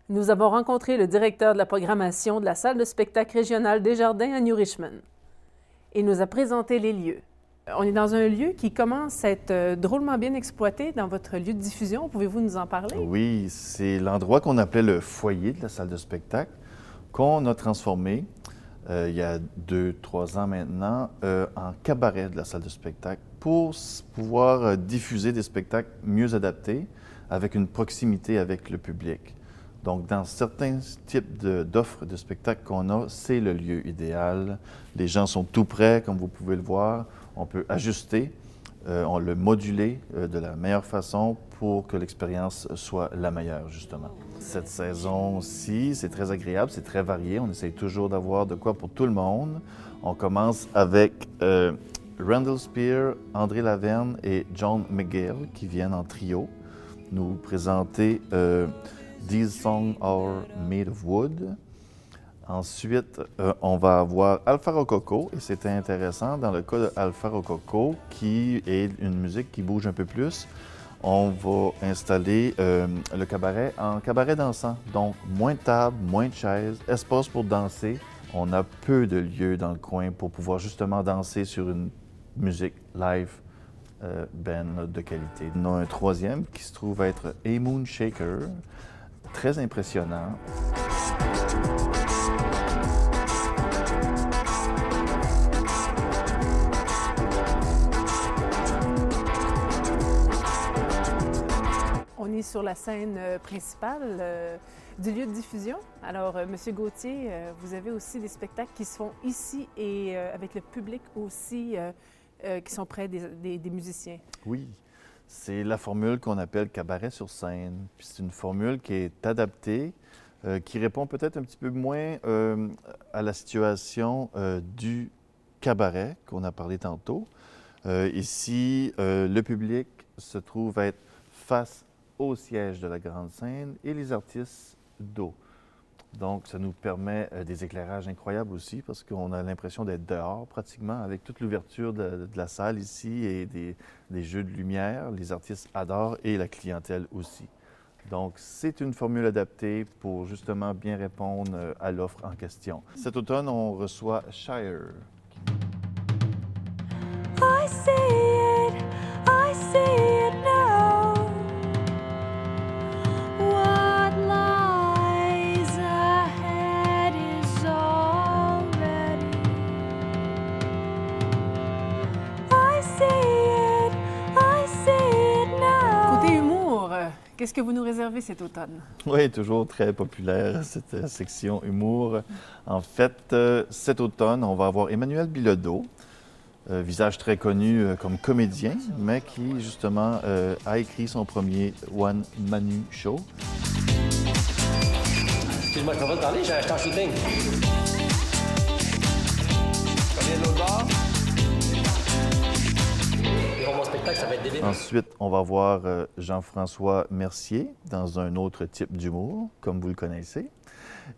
Nous avons rencontré le directeur de la programmation de la salle de spectacle régionale Desjardins à New Richmond. Il nous a présenté les lieux. On est dans un lieu qui commence à être drôlement bien exploité dans votre lieu de diffusion. Pouvez-vous nous en parler? Oui, c'est l'endroit qu'on appelait le foyer de la salle de spectacle, qu'on a transformé il y a 2-3 ans maintenant en cabaret de la salle de spectacle pour pouvoir diffuser des spectacles mieux adaptés avec une proximité avec le public. Donc, dans certains types d'offres de spectacles qu'on a, c'est le lieu idéal. Les gens sont tout près, comme vous pouvez le voir. On peut ajuster, on le moduler de la meilleure façon pour que l'expérience soit la meilleure, justement. Cette saison-ci, c'est très agréable, c'est très varié. On essaye toujours d'avoir de quoi pour tout le monde. On commence avec Randall Spear, André Laverne et John McGill qui viennent en trio nous présenter These Songs Are Made of Wood. Ensuite, on va avoir Alpha Rococo, et c'était intéressant dans le cas de Alpha Rococo, qui est une musique qui bouge un peu plus. On va installer le cabaret en cabaret dansant, donc moins de tables, moins de chaises, espace pour danser. On a peu de lieux dans le coin pour pouvoir justement danser sur une musique live de qualité. On a un troisième qui se trouve être A Moon Shaker, très impressionnant. On est sur la scène principale du lieu de diffusion. Alors, Monsieur Gauthier, vous avez aussi des spectacles qui se font ici et avec le public aussi, qui sont près des musiciens. Oui, c'est la formule qu'on appelle cabaret sur scène. Puis c'est une formule qui est adaptée, qui répond peut-être un petit peu moins à la situation du cabaret qu'on a parlé tantôt. Ici, le public se trouve être face au siège de la grande scène et les artistes dos. Donc, ça nous permet des éclairages incroyables aussi parce qu'on a l'impression d'être dehors pratiquement avec toute l'ouverture de la salle ici et des jeux de lumière. Les artistes adorent et la clientèle aussi. Donc, c'est une formule adaptée pour justement bien répondre à l'offre en question. Cet automne, on reçoit Shire. I see it now. What lies ahead is already. I see it now. Côté humour, qu'est-ce que vous nous réservez cet automne? Oui, toujours très populaire, cette section humour. En fait, cet automne, on va avoir Emmanuel Bilodeau, visage très connu comme comédien, mais qui, justement, a écrit son premier One Manu Show. Excuse-moi, je peux pas te parler, j'ai acheté un shooting. Combien de l'autre bord? Et pour mon spectacle, ça va être débile. Ensuite, on va voir Jean-François Mercier dans un autre type d'humour, comme vous le connaissez.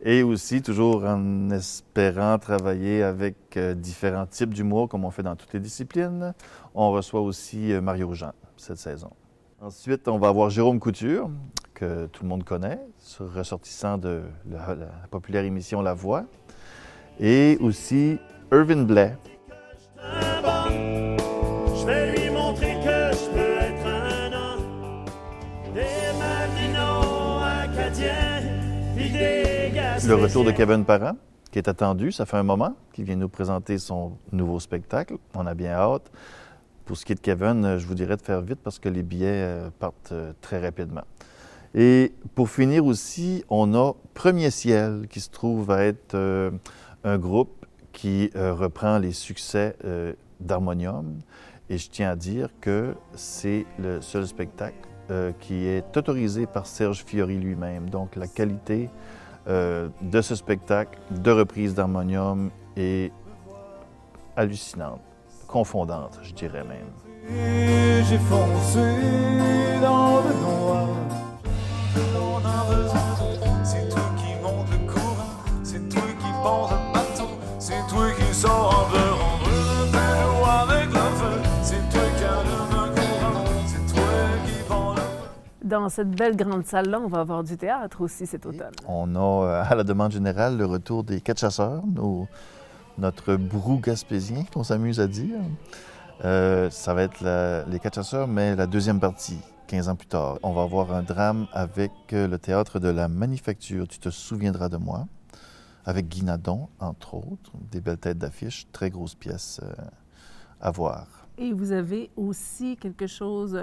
Et aussi, toujours en espérant travailler avec différents types d'humour, comme on fait dans toutes les disciplines, on reçoit aussi Mario Jean cette saison. Ensuite, on va avoir Jérôme Couture, que tout le monde connaît, ressortissant de la populaire émission La Voix. Et aussi Irvin Blais. Je vais lui montrer que je peux être un homme. Des Malinons acadiens, puis des gars Le retour de spéciaux. Kevin Parent, qui est attendu, ça fait un moment, qui vient nous présenter son nouveau spectacle. On a bien hâte. Pour ce qui est de Kevin, je vous dirais de faire vite parce que les billets partent très rapidement. Et pour finir aussi, on a Premier Ciel, qui se trouve à être un groupe qui reprend les succès d'Harmonium. Et je tiens à dire que c'est le seul spectacle qui est autorisé par Serge Fiori lui-même. Donc la qualité de ce spectacle de reprise d'Harmonium est hallucinante, confondante, je dirais même. Et j'ai foncé dans le noir. On a besoin, c'est toi qui monte le courant, c'est toi qui pose le bateau, c'est toi qui sors en dehors. On veut toujours avec le feu, c'est toi qui allume le courant, c'est toi qui pond le feu. Dans cette belle grande salle-là, on va avoir du théâtre aussi cet automne. On a, à la demande générale, le retour des quatre chasseurs, notre brou gaspésien, qu'on s'amuse à dire. Ça va être les quatre chasseurs, mais la deuxième partie, 15 ans plus tard. On va avoir un drame avec le théâtre de la Manufacture, Tu te souviendras de moi, avec Guy Nadon, entre autres. Des belles têtes d'affiche, très grosse pièce à voir. Et vous avez aussi quelque chose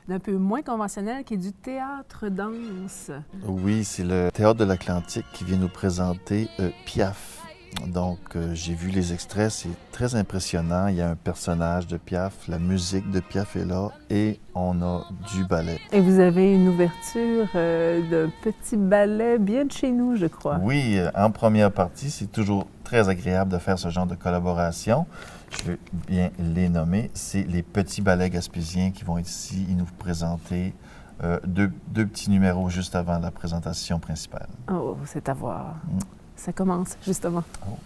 d'un peu moins conventionnel qui est du théâtre-danse. Oui, c'est le Théâtre de l'Atlantique qui vient nous présenter Piaf. Donc, j'ai vu les extraits, c'est très impressionnant. Il y a un personnage de Piaf, la musique de Piaf est là et on a du ballet. Et vous avez une ouverture d'un petit ballet bien de chez nous, je crois. Oui, en première partie, c'est toujours très agréable de faire ce genre de collaboration. Je veux bien les nommer. C'est les petits ballets gaspésiens qui vont être ici et nous présenter deux petits numéros juste avant la présentation principale. Oh, c'est à voir. Ça commence, justement. Oh.